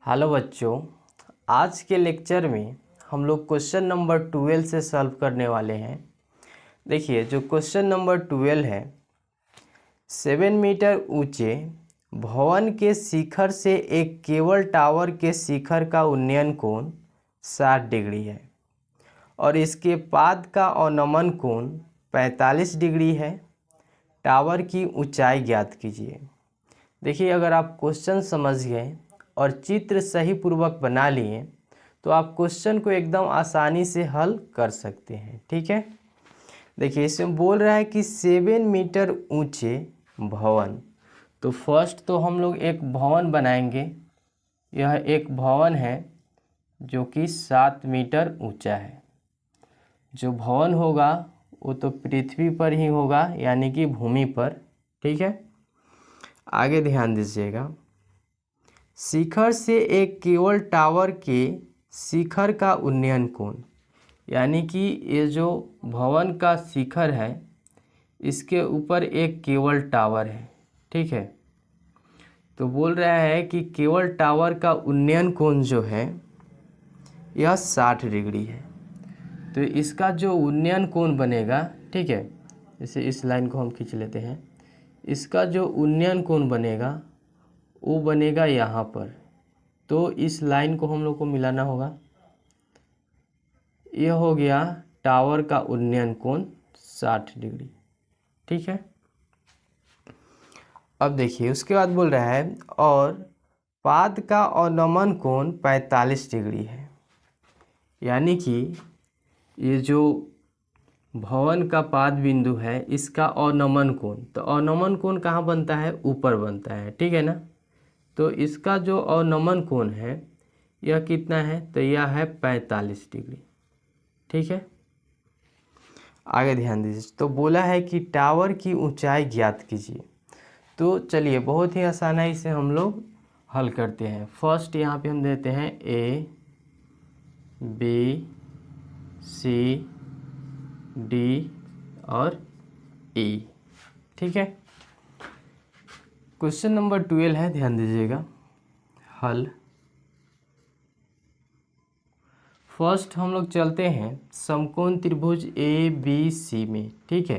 Hello बच्चों, आज के लेक्चर में हम लोग क्वेश्चन नंबर 12 से सॉल्व करने वाले हैं। देखिए, जो क्वेश्चन नंबर 12 है, 7 मीटर ऊंचे भवन के शिखर से एक केबल टावर के शिखर का उन्नयन कोण 60 डिग्री है और इसके पाद का अवनमन कोण 45 डिग्री है। टावर की ऊंचाई ज्ञात कीजिए। देखिए, अगर आप क्वेश्चन समझ गए और चित्र सही पूर्वक बना लिए तो आप क्वेश्चन को एकदम आसानी से हल कर सकते हैं। ठीक है, देखिए इसमें बोल रहा है कि 7 मीटर ऊंचे भवन। तो फर्स्ट तो हम लोग एक भवन बनाएंगे। यह एक भवन है जो कि 7 मीटर ऊंचा है। जो भवन होगा वो तो पृथ्वी पर ही होगा, यानी कि भूमि पर। ठीक है, आगे ध्यान दीजिएगा। शिखर से एक केबल टावर के शिखर का उन्नयन कोण, यानी कि ये जो भवन का शिखर है इसके ऊपर एक केबल टावर है। ठीक है, तो बोल रहा है कि केबल टावर का उन्नयन कोण जो है यह 60 डिग्री है। तो इसका जो उन्नयन कोण बनेगा, ठीक है, जैसे इस लाइन को हम खींच लेते हैं, इसका जो उन्नयन कोण बनेगा वो बनेगा यहाँ पर। तो इस लाइन को हम लोग को मिलाना होगा। यह हो गया टावर का उन्नयन कोण 60 डिग्री। ठीक है, अब देखिए उसके बाद बोल रहा है और पाद का अवनमन कोण 45 डिग्री है, यानी कि ये जो भवन का पाद बिंदु है इसका अवनमन कोण, तो अवनमन कोण कहाँ बनता है? ऊपर बनता है। ठीक है ना, तो इसका जो अवनमन कोण है यह कितना है? तो यह है 45 डिग्री। ठीक है, आगे ध्यान दीजिए। तो बोला है कि टावर की ऊंचाई ज्ञात कीजिए। तो चलिए बहुत ही आसानी से हम लोग हल करते हैं। फर्स्ट यहाँ पे हम देते हैं ए बी सी डी और ई। ठीक है, क्वेश्चन नंबर 12 है, ध्यान दीजिएगा। हल। फर्स्ट हम लोग चलते हैं समकोण त्रिभुज ए बी सी में। ठीक है,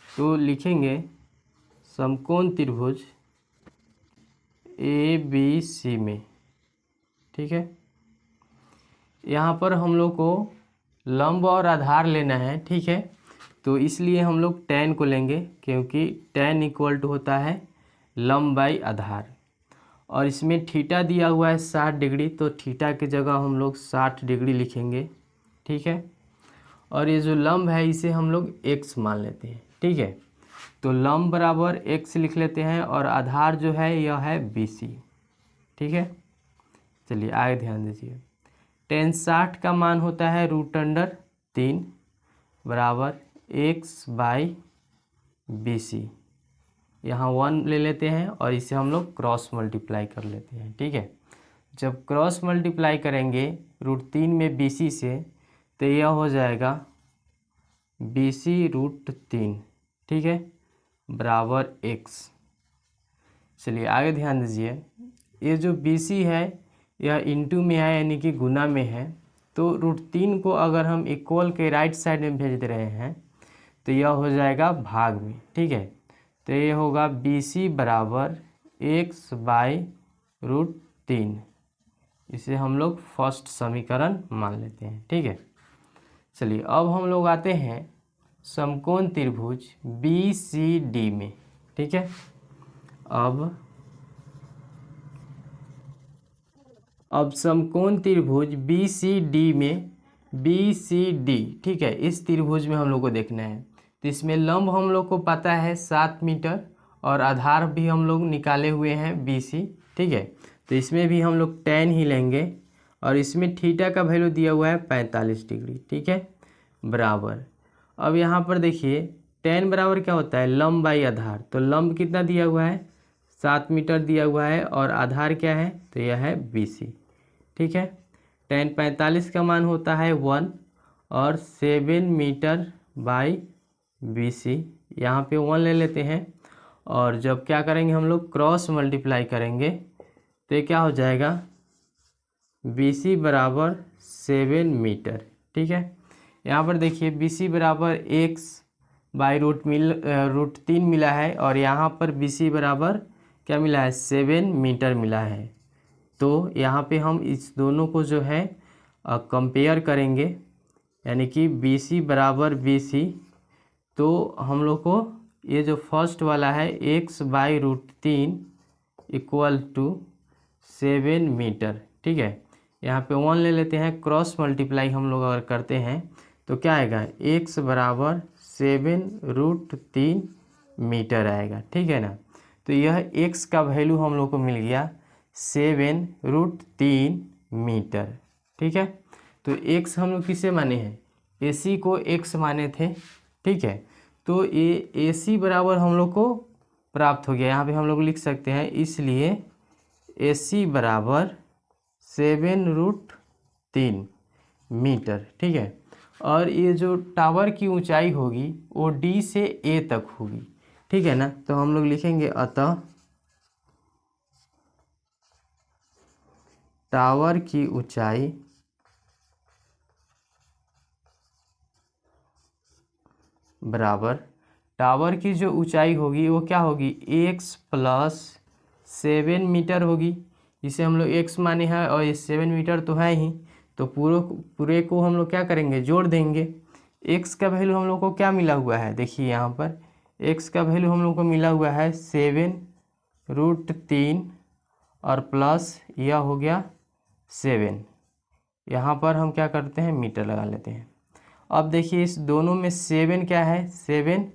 तो लिखेंगे समकोण त्रिभुज ए बी सी में। ठीक है, यहाँ पर हम लोग को लंब और आधार लेना है। ठीक है, तो इसलिए हम लोग tan को लेंगे, क्योंकि tan इक्वल टू होता है लंब बाई आधार। और इसमें थीटा दिया हुआ है 60 डिग्री, तो थीटा की जगह हम लोग 60 डिग्री लिखेंगे। ठीक है, और ये जो लंब है इसे हम लोग x मान लेते हैं। ठीक है, तो लंब बराबर x लिख लेते हैं और आधार जो है यह है BC। ठीक है, चलिए आगे ध्यान दीजिए। tan 60 का मान होता है √3 बराबर x बाई BC। यहाँ 1 ले लेते हैं और इसे हम लोग क्रॉस मल्टीप्लाई कर लेते हैं। ठीक है, जब क्रॉस मल्टीप्लाई करेंगे √3 में BC से तो यह हो जाएगा BC √3। ठीक है, बराबर x। चलिए आगे ध्यान दीजिए। ये जो BC है यह इंटू में है, यानी कि गुना में है। तो √3 को अगर हम इक्वल के राइट साइड में भेज दे रहे हैं तो यह हो जाएगा भाग में। ठीक है, तो ये होगा BC बराबर x बाई √3। इसे हम लोग फर्स्ट समीकरण मान लेते हैं। ठीक है, चलिए अब हम लोग आते हैं समकोण त्रिभुज BCD में। ठीक है, अब समकोण त्रिभुज BCD में BCD, ठीक है, इस त्रिभुज में हम लोग को देखना है। तो इसमें लंब हम लोग को पता है 7 मीटर और आधार भी हम लोग निकाले हुए हैं BC। ठीक है, तो इसमें भी हम लोग tan ही लेंगे और इसमें थीटा का वैल्यू दिया हुआ है 45 डिग्री। ठीक है, बराबर। अब यहाँ पर देखिए tan बराबर क्या होता है? लंब बाई आधार। तो लंब कितना दिया हुआ है? 7 मीटर दिया हुआ है और आधार क्या है? तो यह है BC। ठीक है, tan 45 का मान होता है 1 और 7 मीटर बाई BC, यहाँ पे 1 ले लेते हैं और जब क्या करेंगे हम लोग क्रॉस मल्टीप्लाई करेंगे तो ये क्या हो जाएगा? BC बराबर 7 मीटर। ठीक है, यहाँ पर देखिए BC बराबर x/√3 मिला है और यहाँ पर BC बराबर क्या मिला है, 7 मीटर मिला है। तो यहाँ पे हम इस दोनों को जो है कंपेयर करेंगे, यानी कि BC बराबर BC, तो हम लोग को ये जो फर्स्ट वाला है x/√3 इक्वल टू 7 मीटर। ठीक है, यहाँ पे 1 ले लेते हैं, क्रॉस मल्टीप्लाई हम लोग अगर करते हैं तो क्या आएगा, x बराबर 7√3 मीटर आएगा। ठीक है ना, तो यह x का वैल्यू हम लोग को मिल गया 7√3 मीटर। ठीक है, तो x हम लोग किसे माने हैं, AC को x माने थे। ठीक है, तो ये AC बराबर हम लोग को प्राप्त हो गया। यहाँ पे हम लोग लिख सकते हैं, इसलिए AC बराबर 7√3 मीटर। ठीक है, और ये जो टावर की ऊंचाई होगी वो D से A तक होगी। ठीक है ना, तो हम लोग लिखेंगे अतः टावर की ऊंचाई बराबर, टावर की जो ऊंचाई होगी वो क्या होगी, x + 7 मीटर होगी। इसे हम लोग x माने हैं और ये 7 मीटर तो है ही, तो पूरे को हम लोग क्या करेंगे, जोड़ देंगे। x का वैल्यू हम लोग को क्या मिला हुआ है, देखिए यहाँ पर x का वैल्यू हम लोग को मिला हुआ है 7√3 और प्लस यह हो गया 7। यहाँ पर हम क्या करते हैं, मीटर लगा लेते हैं। अब देखिए इस दोनों में 7 क्या है, 7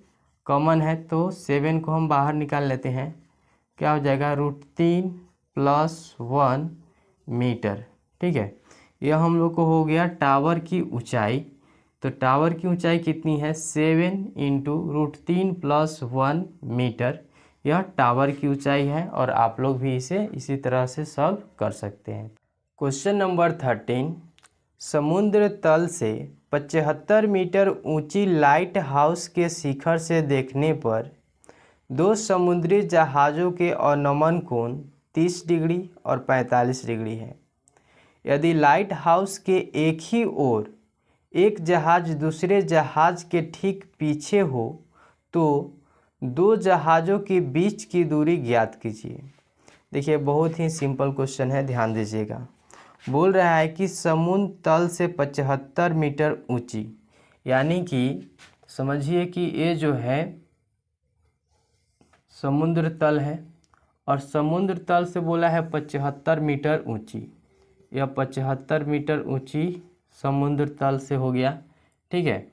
कॉमन है, तो 7 को हम बाहर निकाल लेते हैं। क्या हो जाएगा, √3 + 1 मीटर। ठीक है, यह हम लोग को हो गया टावर की ऊंचाई। तो टावर की ऊंचाई कितनी है, 7 × √3 + 1 मीटर। यह टावर की ऊंचाई है और आप लोग भी इसे इसी तरह से सॉल्व कर सकते हैं। क्वेश्चन नंबर 13, समुद्र तल से 75 मीटर ऊंची लाइट हाउस के शिखर से देखने पर दो समुद्री जहाज़ों के अवनमन कोण 30 डिग्री और 45 डिग्री है। यदि लाइट हाउस के एक ही ओर एक जहाज़ दूसरे जहाज़ के ठीक पीछे हो तो दो जहाज़ों के बीच की दूरी ज्ञात कीजिए। देखिए बहुत ही सिंपल क्वेश्चन है, ध्यान दीजिएगा। बोल रहा है कि समुद्र तल से 75 मीटर ऊंची, यानी कि समझिए कि ये जो है समुद्र तल है और समुद्र तल से बोला है 75 मीटर ऊंची। यह 75 मीटर ऊंची समुद्र तल से हो गया। ठीक है,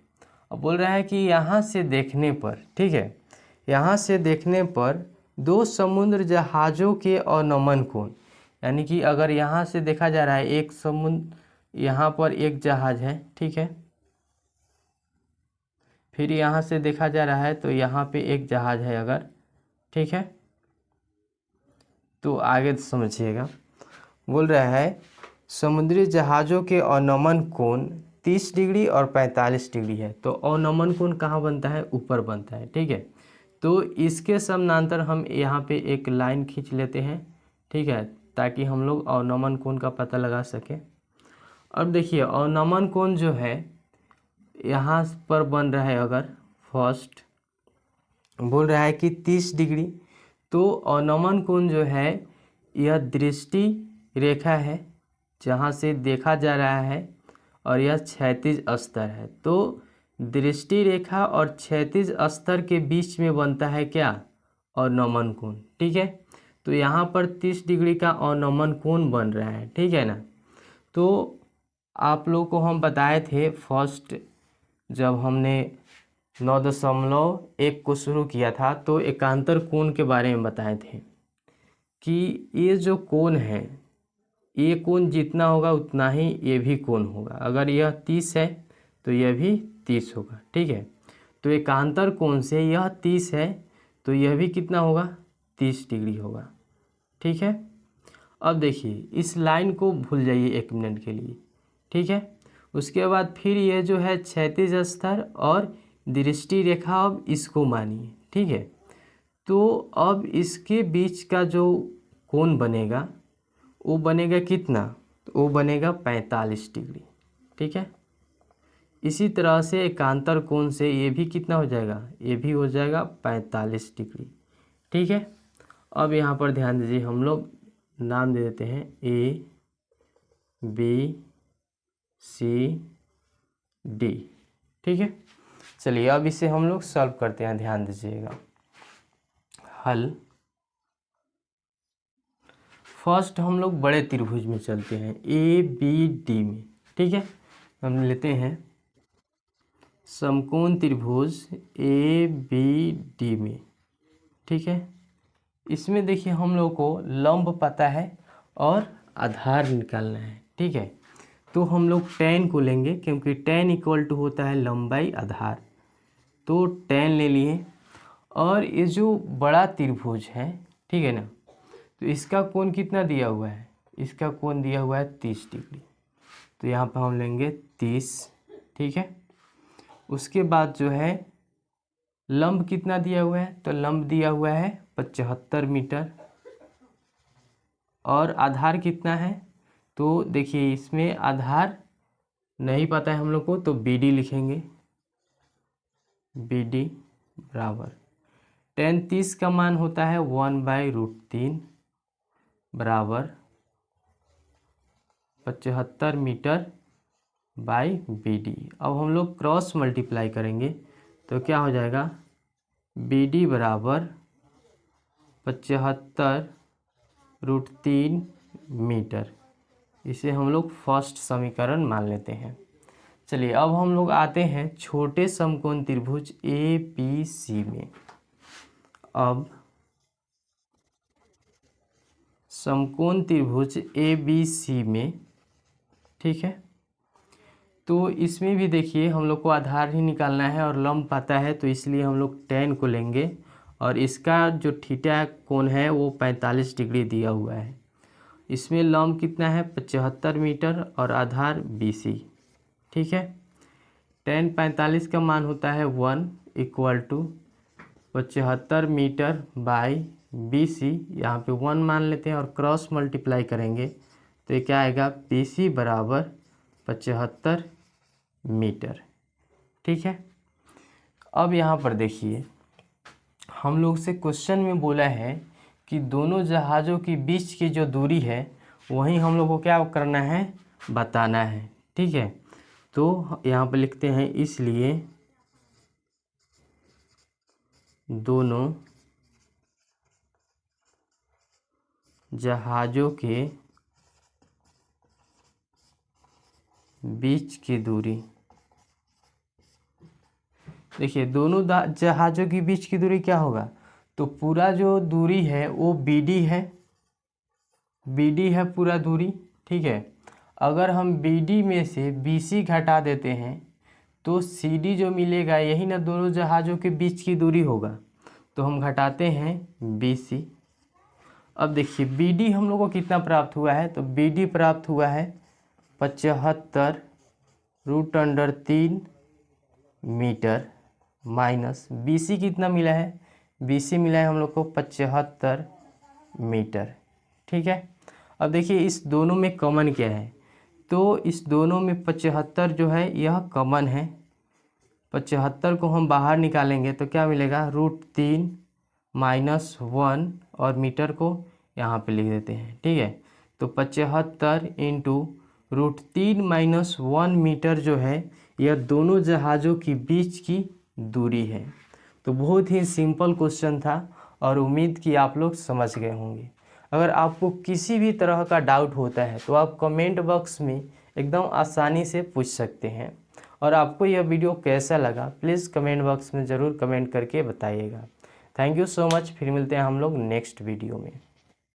अब बोल रहा है कि यहाँ से देखने पर, ठीक है, यहाँ से देखने पर दो समुद्र जहाज़ों के अवनमन कोण, यानी कि अगर यहाँ से देखा जा रहा है एक समुद्र, यहाँ पर एक जहाज़ है। ठीक है, फिर यहाँ से देखा जा रहा है तो यहाँ पे एक जहाज़ है अगर, ठीक है, तो आगे समझिएगा। बोल रहा है समुद्री जहाज़ों के अवनमन कोण 30 डिग्री और 45 डिग्री है। तो अवनमन कोण कहाँ बनता है, ऊपर बनता है। ठीक है, तो इसके समानांतर हम यहाँ पे एक लाइन खींच लेते हैं। ठीक है, ताकि हम लोग अवनमन कोण का पता लगा सकें। अब देखिए अवनमन कोण जो है यहाँ पर बन रहा है, अगर फर्स्ट बोल रहा है कि 30 डिग्री, तो अवनमन कोण जो है यह दृष्टि रेखा है जहाँ से देखा जा रहा है और यह क्षैतिज स्तर है। तो दृष्टि रेखा और क्षैतिज स्तर के बीच में बनता है क्या, अवनमन कोण। ठीक है, तो यहाँ पर 30 डिग्री का अवनमन कोण बन रहा है। ठीक है ना, तो आप लोग को हम बताए थे फर्स्ट जब हमने 9.1 को शुरू किया था तो एकांतर कोण के बारे में बताए थे कि ये जो कोण है, ये कोण जितना होगा उतना ही ये भी कोण होगा। अगर यह 30 है तो यह भी 30 होगा। ठीक है, तो एकांतर कोण से यह 30 है तो यह भी कितना होगा, 30 डिग्री होगा। ठीक है, अब देखिए इस लाइन को भूल जाइए 1 मिनट के लिए। ठीक है, उसके बाद फिर ये जो है क्षैतिज स्तर और दृष्टि रेखा, अब इसको मानिए। ठीक है, तो अब इसके बीच का जो कोण बनेगा वो बनेगा कितना, तो वो बनेगा 45 डिग्री। ठीक है, इसी तरह से एकांतर कोण से ये भी कितना हो जाएगा, ये भी हो जाएगा 45 डिग्री। ठीक है, अब यहाँ पर ध्यान दीजिए, हम लोग नाम दे देते हैं ए बी सी डी। ठीक है, चलिए अब इसे हम लोग सॉल्व करते हैं, ध्यान दीजिएगा। हल, फर्स्ट हम लोग बड़े त्रिभुज में चलते हैं, ए बी डी में। ठीक है, हम लेते हैं समकोण त्रिभुज ए बी डी में। ठीक है, इसमें देखिए हम लोग को लंब पता है और आधार निकालना है। ठीक है, तो हम लोग tan को लेंगे, क्योंकि tan इक्वल टू होता है लंबाई आधार, तो tan ले लिए। और ये जो बड़ा त्रिभुज है, ठीक है ना, तो इसका कोण कितना दिया हुआ है, इसका कोण दिया हुआ है 30 डिग्री, तो यहाँ पर हम लेंगे 30। ठीक है, उसके बाद जो है लंब कितना दिया हुआ है, तो लंब दिया हुआ है 75 मीटर। और आधार कितना है, तो देखिए इसमें आधार नहीं पता है हम लोग को, तो BD लिखेंगे, BD बराबर tan 30 का मान होता है 1/√3 बराबर 75 मीटर बाई BD। अब हम लोग क्रॉस मल्टीप्लाई करेंगे तो क्या हो जाएगा, BD बराबर 75√3 मीटर। इसे हम लोग फर्स्ट समीकरण मान लेते हैं। चलिए अब हम लोग आते हैं छोटे समकोण त्रिभुज ABC में। अब समकोण त्रिभुज ABC में, ठीक है, तो इसमें भी देखिए हम लोग को आधार ही निकालना है और लंब पता है, तो इसलिए हम लोग tan को लेंगे और इसका जो थीटा कोण है वो 45 डिग्री दिया हुआ है। इसमें लंब कितना है 75 मीटर और आधार BC। ठीक है, tan 45 का मान होता है 1 equal to 75 metre by BC, यहाँ पे 1 मान लेते हैं और क्रॉस मल्टीप्लाई करेंगे तो ये क्या आएगा, BC बराबर 75 मीटर। ठीक है, अब यहाँ पर देखिए हम लोग से क्वेश्चन में बोला है कि दोनों जहाज़ों के बीच की जो दूरी है वही हम लोग को क्या करना है, बताना है। ठीक है, तो यहाँ पर लिखते हैं, इसलिए दोनों जहाज़ों के बीच की दूरी, देखिए दोनों जहाज़ों के बीच की दूरी क्या होगा, तो पूरा जो दूरी है वो BD है, BD है पूरा दूरी। ठीक है, अगर हम BD में से BC घटा देते हैं तो CD जो मिलेगा यही ना दोनों जहाज़ों के बीच की दूरी होगा, तो हम घटाते हैं BC। अब देखिए BD हम लोग को कितना प्राप्त हुआ है, तो BD प्राप्त हुआ है 75√3 मीटर माइनस BC कितना मिला है, BC मिला है हम लोग को 75 मीटर। ठीक है, अब देखिए इस दोनों में कॉमन क्या है, तो इस दोनों में 75 जो है यह कॉमन है, 75 को हम बाहर निकालेंगे तो क्या मिलेगा, √3 माइनस 1 और मीटर को यहाँ पे लिख देते हैं। ठीक है, तो 75 इंटू √3 माइनस 1 मीटर जो है यह दोनों जहाज़ों के बीच की दूरी है। तो बहुत ही सिंपल क्वेश्चन था और उम्मीद कि आप लोग समझ गए होंगे। अगर आपको किसी भी तरह का डाउट होता है तो आप कमेंट बॉक्स में एकदम आसानी से पूछ सकते हैं। और आपको यह वीडियो कैसा लगा प्लीज़ कमेंट बॉक्स में ज़रूर कमेंट करके बताइएगा। थैंक यू सो मच, फिर मिलते हैं हम लोग नेक्स्ट वीडियो में।